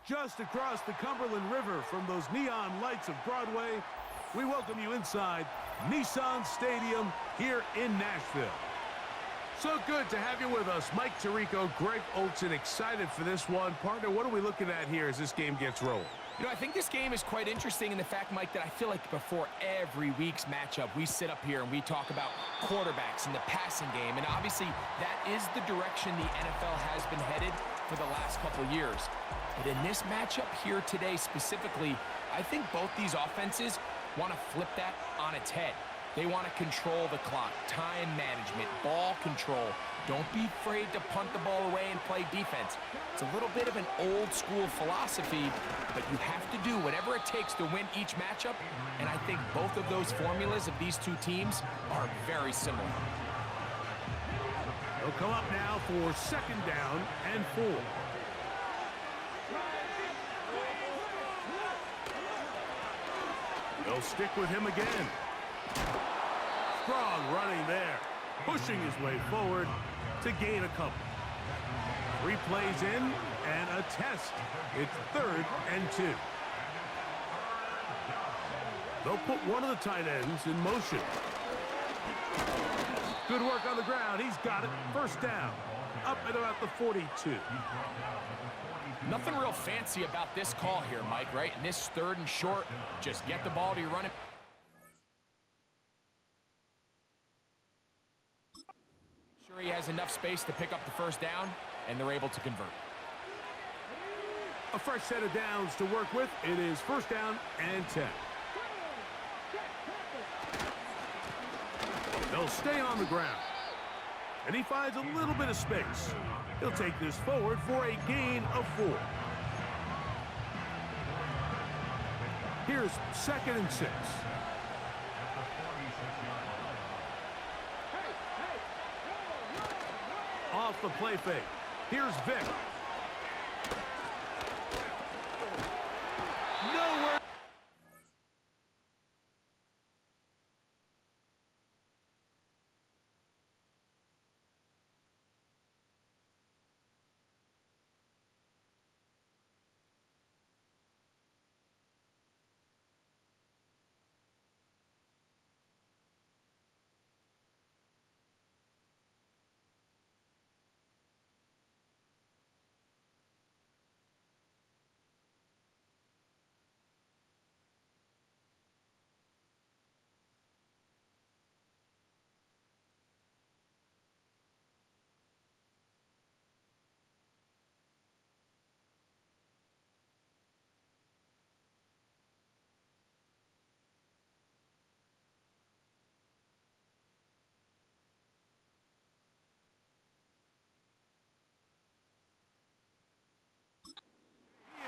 Just across the Cumberland River from those neon lights of Broadway, we welcome you inside Nissan Stadium here in Nashville. So good to have you with us. Mike Tirico, Greg Olson, excited for this one. Partner, what are we looking at here as this game gets rolling? You know, I think this game is quite interesting in the fact, Mike, that I feel like before every week's matchup, we sit up here and we talk about quarterbacks and the passing game. And obviously, that is the direction the NFL has been headed for the last couple of years. But in this matchup here today specifically, I think both these offenses want to flip that on its head. They want to control the clock, time management, ball control. Don't be afraid to punt the ball away and play defense. It's a little bit of an old school philosophy, but you have to do whatever it takes to win each matchup, and I think both of those formulas of these two teams are very similar. They'll come up now for 2nd down and 4. They'll stick with him again. Strong running there, pushing his way forward to gain a couple. 3 plays in and a test. It's 3rd and 2. They'll put one of the tight ends in motion. Good work on the ground. He's got it. 1st down. Up at about the 42. Nothing real fancy about this call here, Mike, right? In this 3rd and short, just get the ball to your running. Sure, he has enough space to pick up the 1st down, and they're able to convert. A fresh set of downs to work with. It is 1st down and 10. They'll stay on the ground. And he finds a little bit of space. He'll take this forward for a gain of 4. Here's 2nd and 6. Off the play fake. Here's Vic. Nowhere.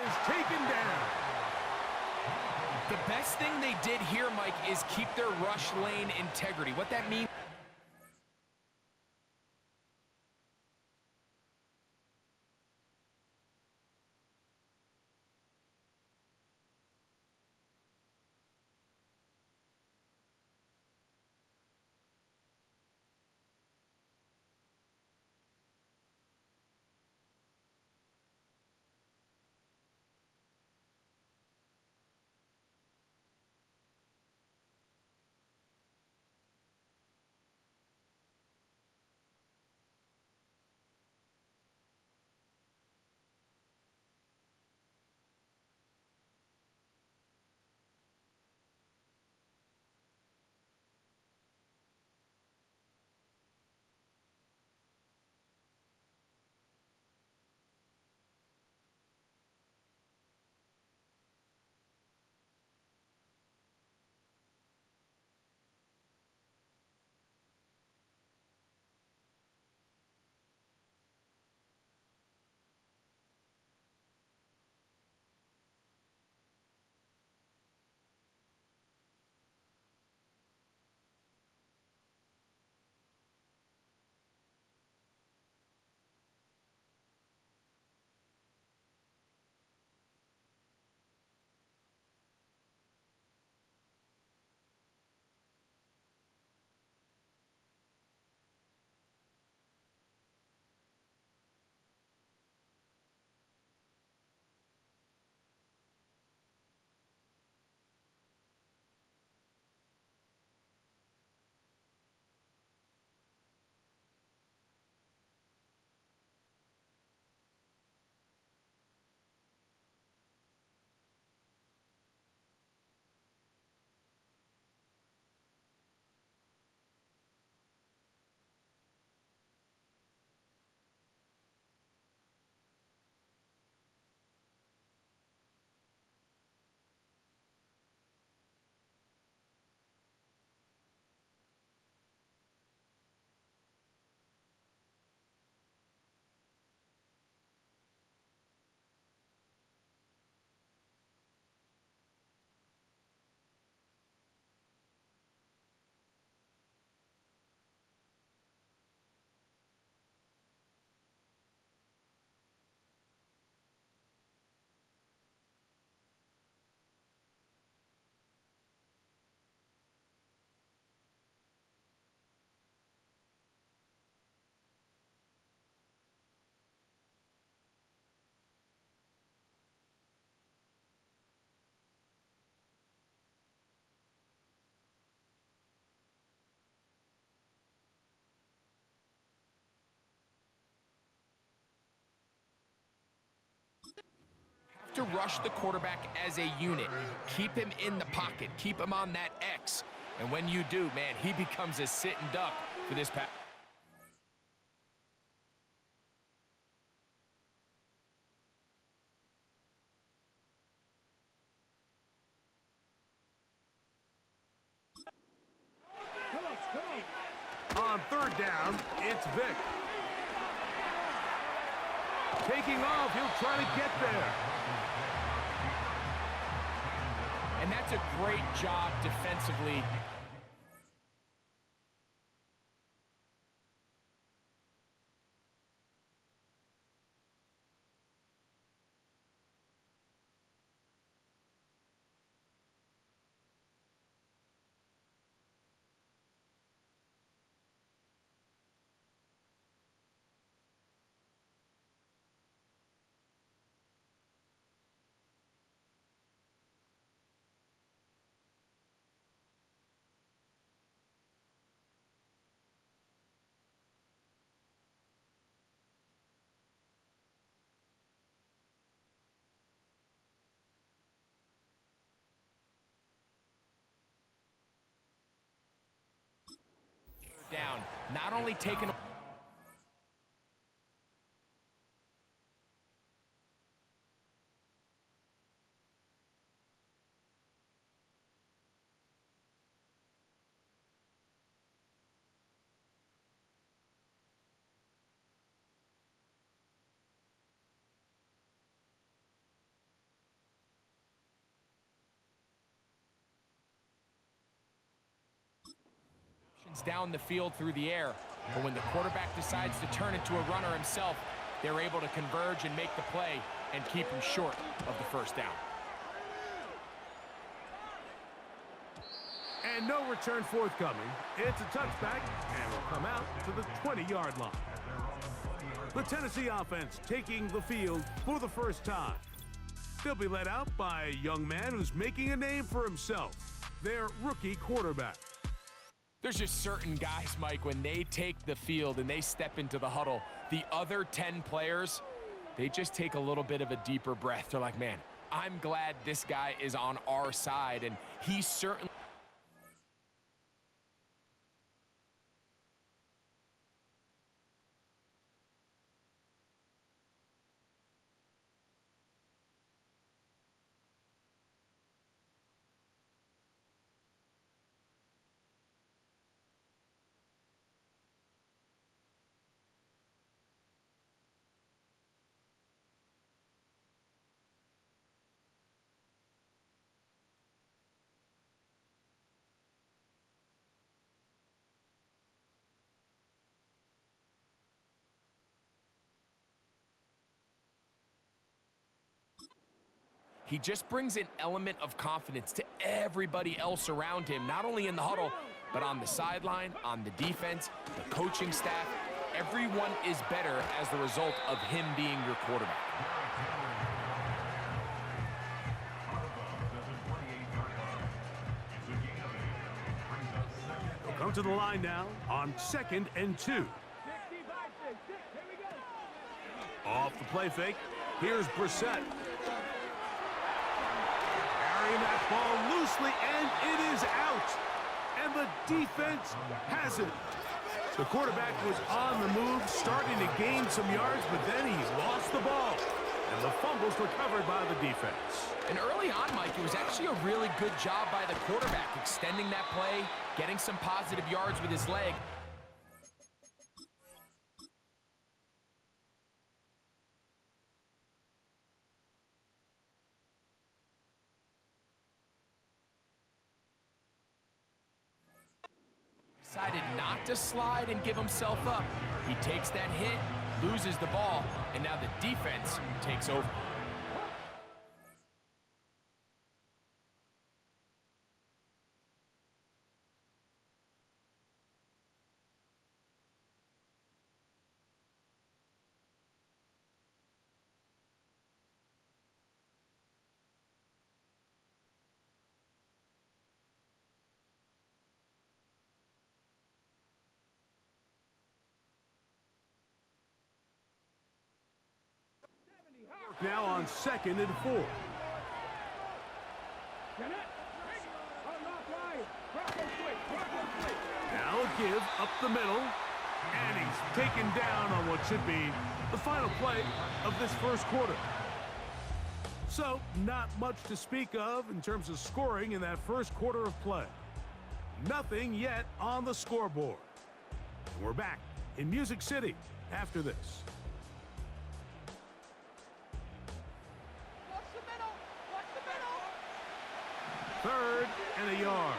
Is taken down. The best thing they did here, Mike, is keep their rush lane integrity. What that means To rush the quarterback as a unit. Keep him in the pocket. Keep him on that X. And when you do, man, he becomes a sitting duck for this pass. On third down, it's Vic. Taking off, he'll try to get there. And that's a great job defensively. Down, not only taking down the field through the air, but when the quarterback decides to turn into a runner himself, they're able to converge and make the play and keep him short of the first down. And no return forthcoming. It's a touchback, and will come out to the 20-yard line. The Tennessee offense taking the field for the first time. They'll be led out by a young man who's making a name for himself, their rookie quarterback. There's just certain guys, Mike, when they take the field and they step into the huddle, the other 10 players, they just take a little bit of a deeper breath. They're like, man, I'm glad this guy is on our side, and he certainly... He just brings an element of confidence to everybody else around him, not only in the huddle, but on the sideline, on the defense, the coaching staff. Everyone is better as the result of him being your quarterback. They'll come to the line now on 2nd and 2. Off the play fake, here's Brissett. That ball loosely, and it is out. And the defense has it. The quarterback was on the move, starting to gain some yards, but then he lost the ball. And the fumble's recovered by the defense. And early on, Mike, it was actually a really good job by the quarterback, extending that play, getting some positive yards with his leg. Decided not to slide and give himself up. He takes that hit, loses the ball, and now the defense takes over. now on 2nd and 4. Now a give up the middle. And he's taken down on what should be the final play of this first quarter. So, not much to speak of in terms of scoring in that first quarter of play. Nothing yet on the scoreboard. And we're back in Music City after this. Watch the middle. Watch the middle. 3rd and a yard.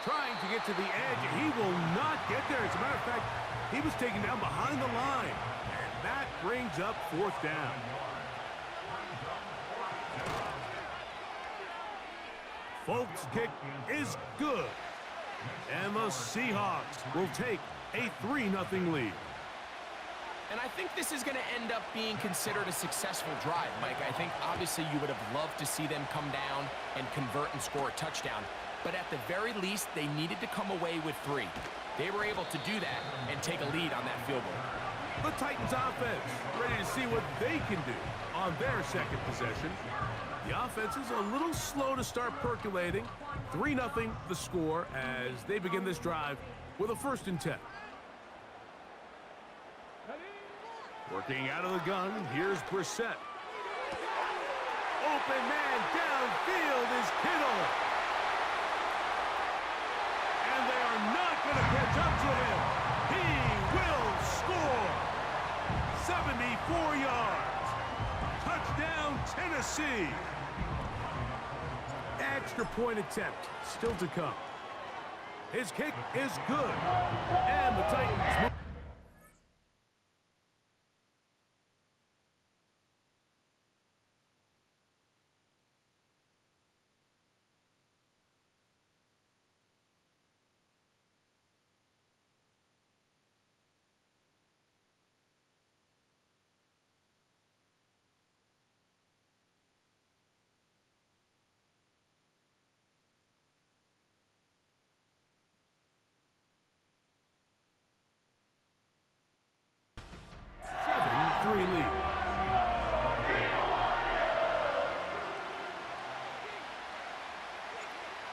Trying to get to the edge, and he will not get there. As a matter of fact, he was taken down behind the line, and that brings up 4th down. Folks' kick is good, and the Seahawks will take a 3-0 lead. And I think this is going to end up being considered a successful drive, Mike. I think obviously you would have loved to see them come down and convert and score a touchdown. But at the very least, they needed to come away with 3. They were able to do that and take a lead on that field goal. The Titans offense ready to see what they can do on their second possession. The offense is a little slow to start percolating. 3-0 the score as they begin this drive with a 1st and 10. Working out of the gun, here's Brissett. Open man downfield is Kittle. And they are not going to catch up to him. He will score. 74 yards. Touchdown, Tennessee. Extra point attempt still to come. His kick is good. And the Titans move. Lead.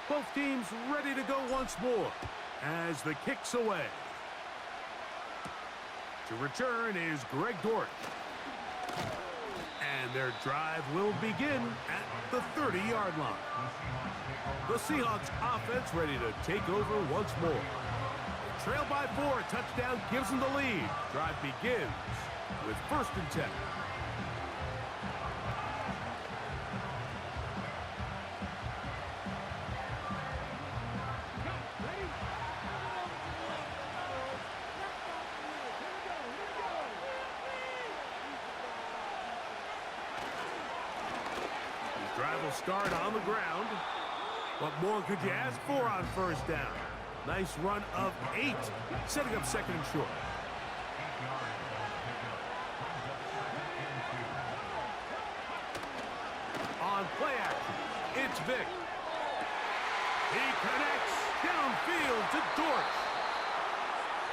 Both teams ready to go once more as the kick's away. To return is Greg Dortch. And their drive will begin at the 30-yard line. The Seahawks offense ready to take over once more. Trailed by 4, touchdown gives them the lead. Drive begins with 1st and 10. The drive will start on the ground. What more could you ask for on 1st down? Nice run of 8, setting up 2nd and short. On play action, it's Vick. He connects downfield to Dortch.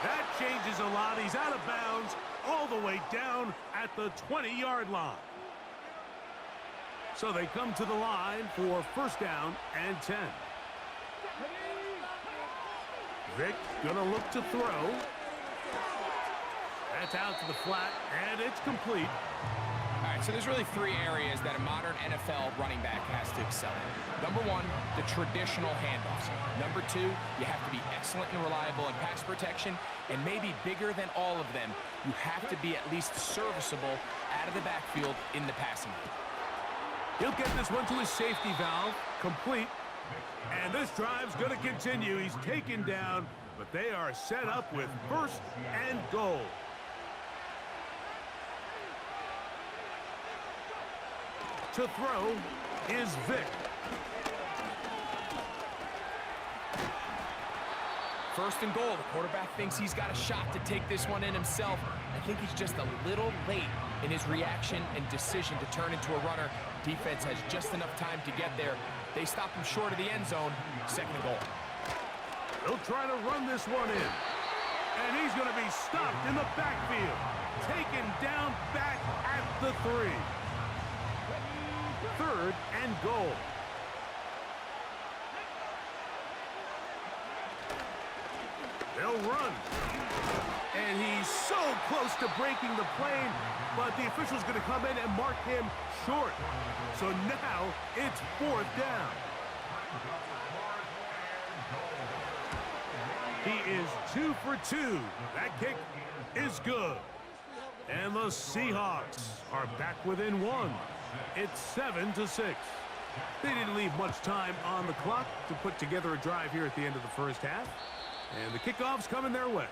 That changes a lot. He's out of bounds all the way down at the 20-yard line. So they come to the line for 1st down and 10. Vick gonna look to throw. That's out to the flat, and it's complete. All right, so there's really 3 areas that a modern NFL running back has to excel in. Number 1, the traditional handoffs. Number 2, you have to be excellent and reliable in pass protection, and maybe bigger than all of them, you have to be at least serviceable out of the backfield in the passing game. He'll get this one to his safety valve, complete. And this drive's going to continue. He's taken down, but they are set up with 1st and goal. To throw is Vic. 1st and goal. The quarterback thinks he's got a shot to take this one in himself. I think he's just a little late in his reaction and decision to turn into a runner. Defense has just enough time to get there. They stop him short of the end zone. 2nd and goal. They'll try to run this one in. And he's going to be stopped in the backfield. Taken down back at the 3. 3rd and goal. They'll run. And he's so close to breaking the plane, but the official's going to come in and mark him short. So now it's 4th down. He is 2 for 2. That kick is good. And the Seahawks are back within 1. It's 7-6. They didn't leave much time on the clock to put together a drive here at the end of the 1st half. And the kickoff's coming their way.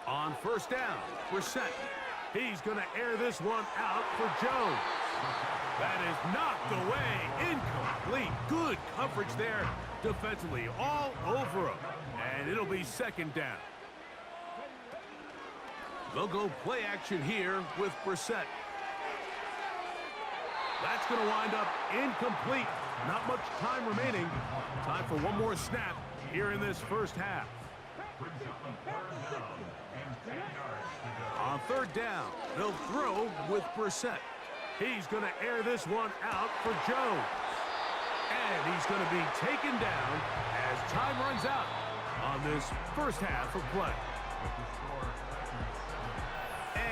On 1st down, Brissett. He's going to air this one out for Jones. That is knocked away. Incomplete. Good coverage there defensively. All over him. And it'll be 2nd down. They'll go play action here with Brissett. That's going to wind up incomplete. Not much time remaining. Time for one more snap here in this 1st half. On 3rd down, they'll throw with Brissett. He's going to air this one out for Jones. And he's going to be taken down as time runs out on this 1st half of play.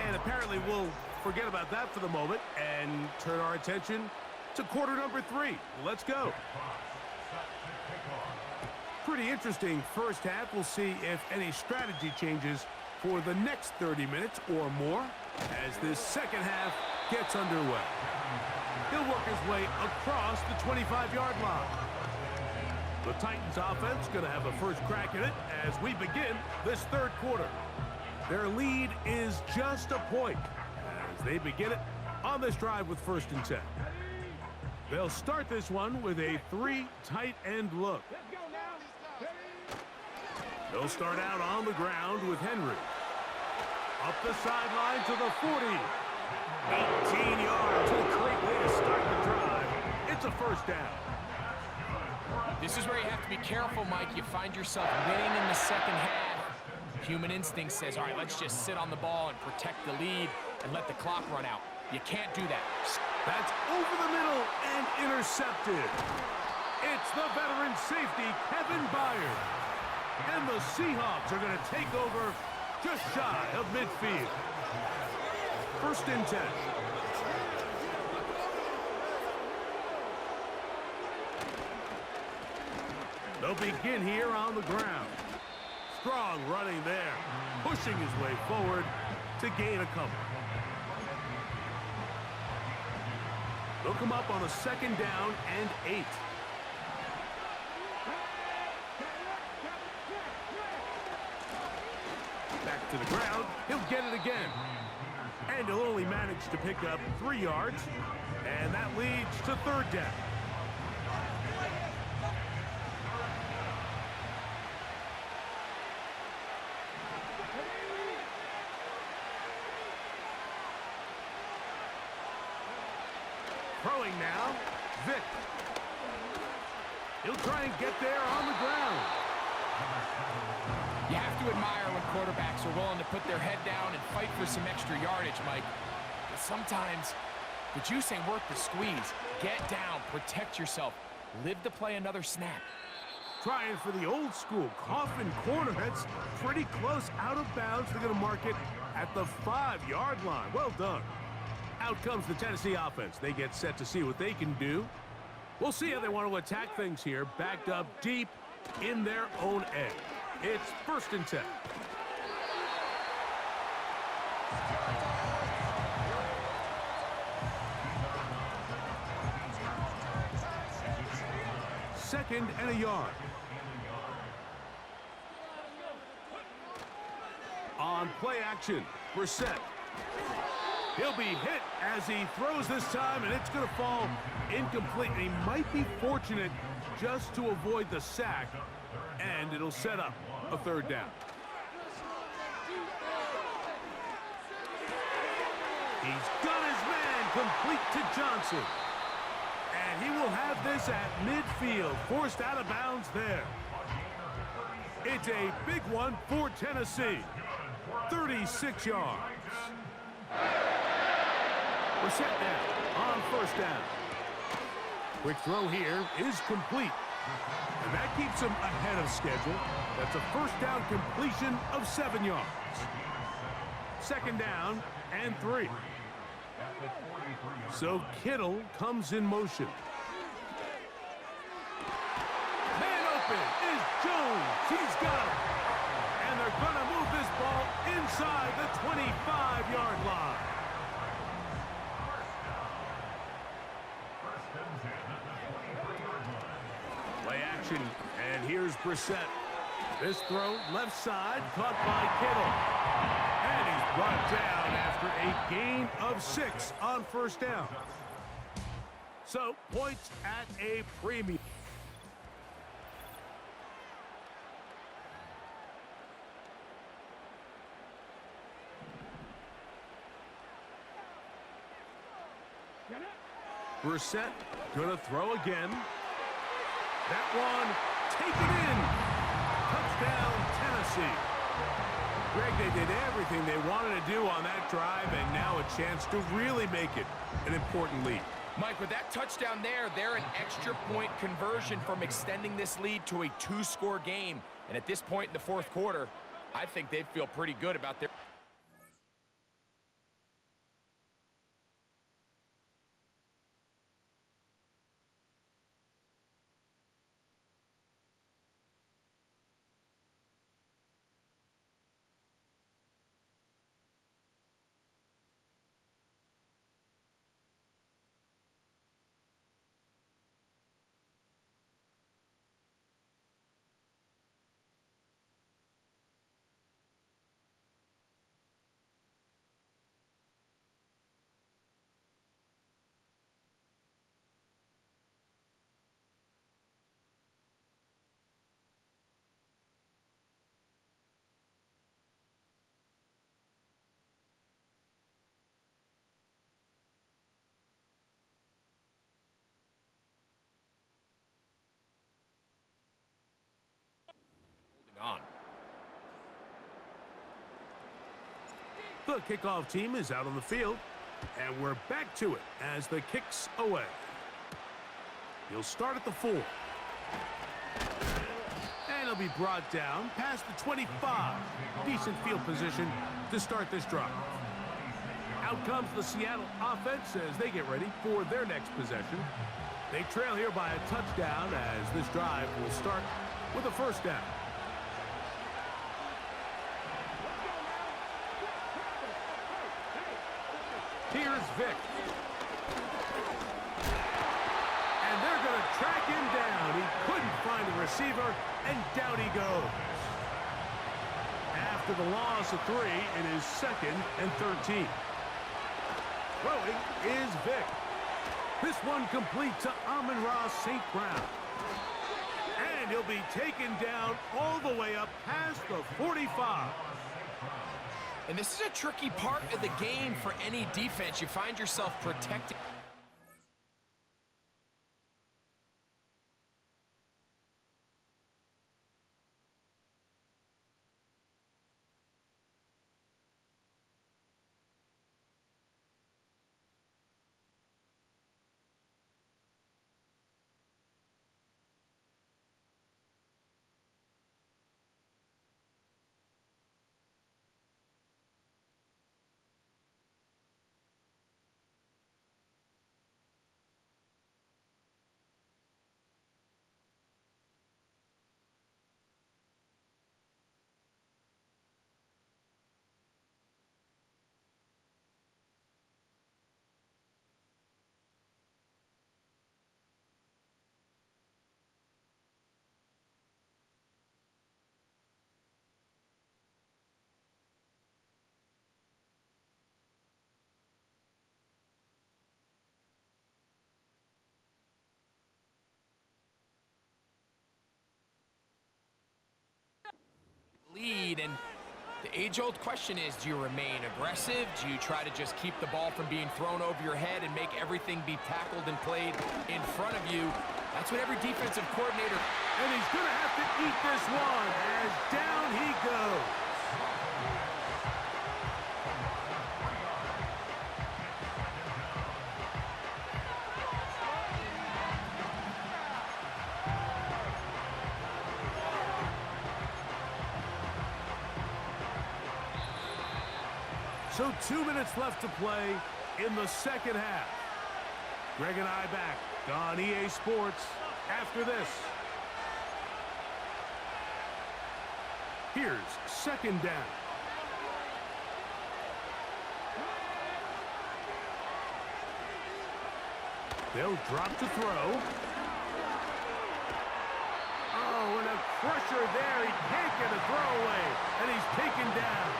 And apparently we'll forget about that for the moment and turn our attention to quarter number 3. Let's go. Pretty interesting 1st half. We'll see if any strategy changes for the next 30 minutes or more as this 2nd half gets underway. He'll work his way across the 25-yard line. The Titans offense going to have a first crack at it as we begin this 3rd quarter. Their lead is just a point as they begin it on this drive with 1st and 10. They'll start this one with a 3 tight end look. They'll start out on the ground with Henry. Up the sideline to the 40. 18 yards. A great way to start the drive. It's a 1st down. This is where you have to be careful, Mike. You find yourself winning in the 2nd half. Human instinct says, all right, let's just sit on the ball and protect the lead and let the clock run out. You can't do that. That's over the middle and intercepted. It's the veteran safety, Kevin Byard. And the Seahawks are going to take over just shy of midfield. 1st and 10. They'll begin here on the ground. Strong running there, pushing his way forward to gain a couple. They'll come up on a 2nd down and 8. Back to the ground. He'll get it again. And he'll only manage to pick up 3 yards. And that leads to 3rd down. Throwing now, Vic. He'll try and get there on the ground. You have to admire when quarterbacks are willing to put their head down and fight for some extra yardage, Mike. But sometimes the juice ain't worth the squeeze. Get down, protect yourself, live to play another snap. Trying for the old school coffin corner. That's pretty close out of bounds. They're going to mark it at the 5-yard line. Well done. Out comes the Tennessee offense. They get set to see what they can do. We'll see how they want to attack things here, backed up deep in their own end. It's 1st and 10. Second and a yard. On play action, Brissett. He'll be hit as he throws this time, and it's going to fall incomplete. And he might be fortunate just to avoid the sack, and it'll set up a 3rd down. He's got his man complete to Johnson. And he will have this at midfield, forced out of bounds there. It's a big one for Tennessee. 36 yards. Brissett now on 1st down. Quick throw here is complete. And that keeps him ahead of schedule. That's a 1st down completion of 7 yards. 2nd down and 3. So Kittle comes in motion. Man open is Jones. He's got it. And they're going to move this ball inside the 25-yard line. Play action, and here's Brissett. This throw, left side, caught by Kittle. And he's brought down after a gain of 6 on 1st down. So, points at a premium. Brissett gonna throw again. That one taken in. Touchdown, Tennessee. Greg, they did everything they wanted to do on that drive, and now a chance to really make it an important lead. Mike, with that touchdown there, they're an extra point conversion from extending this lead to a 2-score game. And at this point in the 4th quarter, I think they'd feel pretty good about their... on. The kickoff team is out on the field, and we're back to it as the kick's away. He'll start at the 4. And he'll be brought down past the 25. Decent field position to start this drive. Out comes the Seattle offense as they get ready for their next possession. They trail here by a touchdown as this drive will start with a 1st down. Here's Vick. And they're going to track him down. He couldn't find a receiver, and down he goes. After the loss of 3, it is 2nd and 13. Throwing is Vick. This one complete to Amon-Ra St. Brown. And he'll be taken down all the way up past the 45. And this is a tricky part of the game for any defense. You find yourself protecting. lead. And the age-old question is, do you remain aggressive? Do you try to just keep the ball from being thrown over your head and make everything be tackled and played in front of you? That's what every defensive coordinator... And he's going to have to eat this one as down he goes. So 2 minutes left to play in the second half. Greg and I back on EA Sports after this. Here's second down. They'll drop to throw. Oh, and a crusher there. He can't get a throw away, and he's taken down.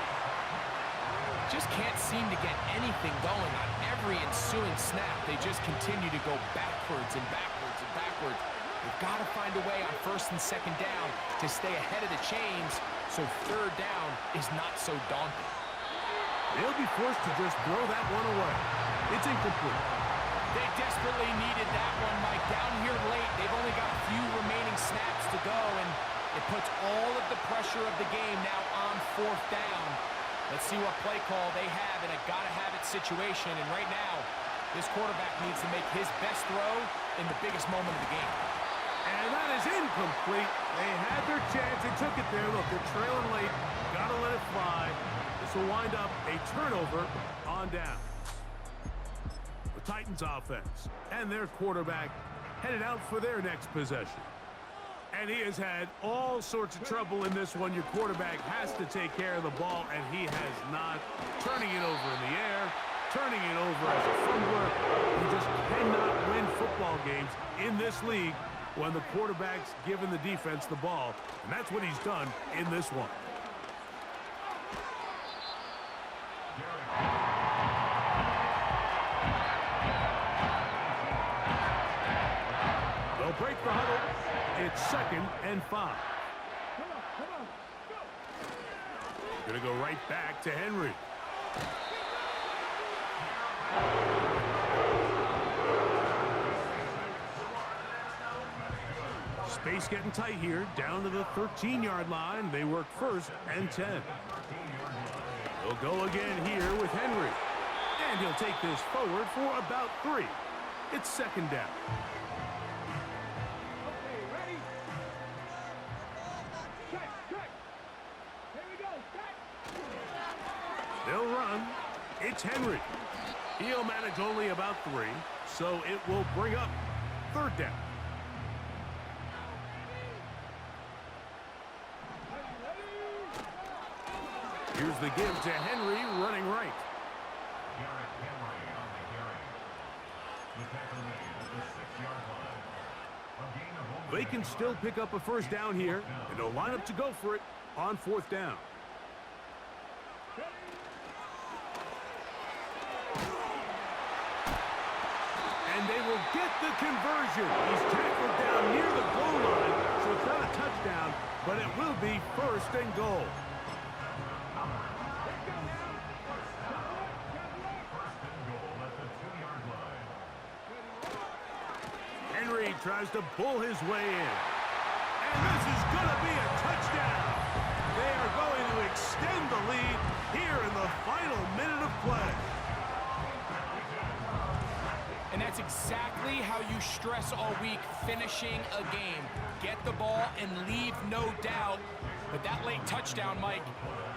Just can't seem to get anything going on every ensuing snap. They just continue to go backwards and backwards and backwards. They've got to find a way on first and second down to stay ahead of the chains so third down is not so daunting. They'll be forced to just throw that one away. It's incomplete. They desperately needed that one, Mike. Down here late, they've only got a few remaining snaps to go, and it puts all of the pressure of the game now on fourth down. Let's see what play call they have in a gotta-have-it situation. And right now, this quarterback needs to make his best throw in the biggest moment of the game. And that is incomplete. They had their chance. They took it there. Look, they're trailing late. Gotta let it fly. This will wind up a turnover on down. The Titans offense and their quarterback headed out for their next possession. And he has had all sorts of trouble in this one. Your quarterback has to take care of the ball, and he has not. Turning it over in the air, turning it over as a fumbler. You just cannot win football games in this league when the quarterback's giving the defense the ball. And that's what he's done in this one. They'll break the huddle. It's 2nd and 5. Gonna go right back to Henry. Space getting tight here, down to the 13-yard line. They work 1st and 10. They'll go again here with Henry. And he'll take this forward for about 3. It's 2nd down. They'll run. It's Henry. He'll manage only about 3, so it will bring up 3rd down. Here's the give to Henry, running right. They can still pick up a 1st down here, and they'll line up to go for it on 4th down. And they will get the conversion. He's tackled down near the goal line, so it's not a touchdown, but it will be 1st and goal. Henry tries to pull his way in. And this is going to be a touchdown. They are going to extend the lead here in the final minute of play. And that's exactly how you stress all week, finishing a game. Get the ball and leave no doubt. But that late touchdown, Mike,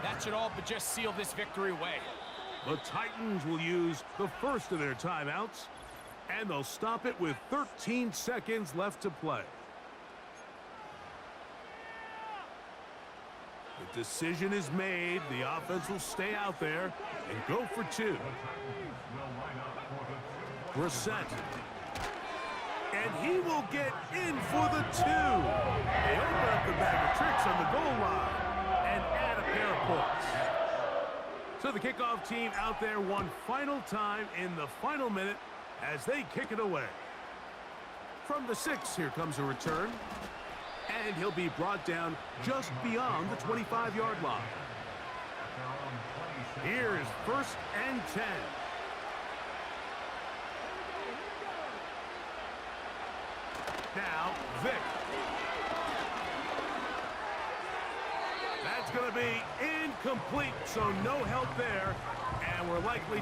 that should all but just seal this victory away. The Titans will use the first of their timeouts, and they'll stop it with 13 seconds left to play. The decision is made. The offense will stay out there and go for 2. Brissett. And he will get in for the 2. They open up the bag of tricks on the goal line and add a pair of points. So the kickoff team out there one final time in the final minute as they kick it away. From the 6, here comes a return. And he'll be brought down just beyond the 25-yard line. Here's 1st and 10. Now, Vic. That's going to be incomplete, so no help there. And we're likely...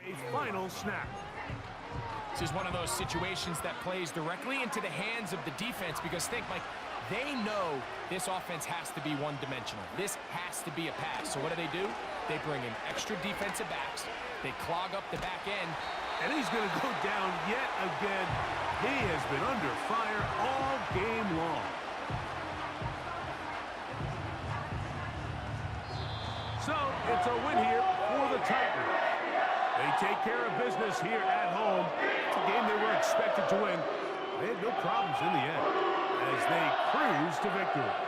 A final snap. This is one of those situations that plays directly into the hands of the defense because think, Mike, they know this offense has to be one-dimensional. This has to be a pass. So what do? They bring in extra defensive backs. They clog up the back end. And he's going to go down yet again. He has been under fire all game long. So it's a win here for the Titans. They take care of business here at home. It's a game they were expected to win. They had no problems in the end as they cruise to victory.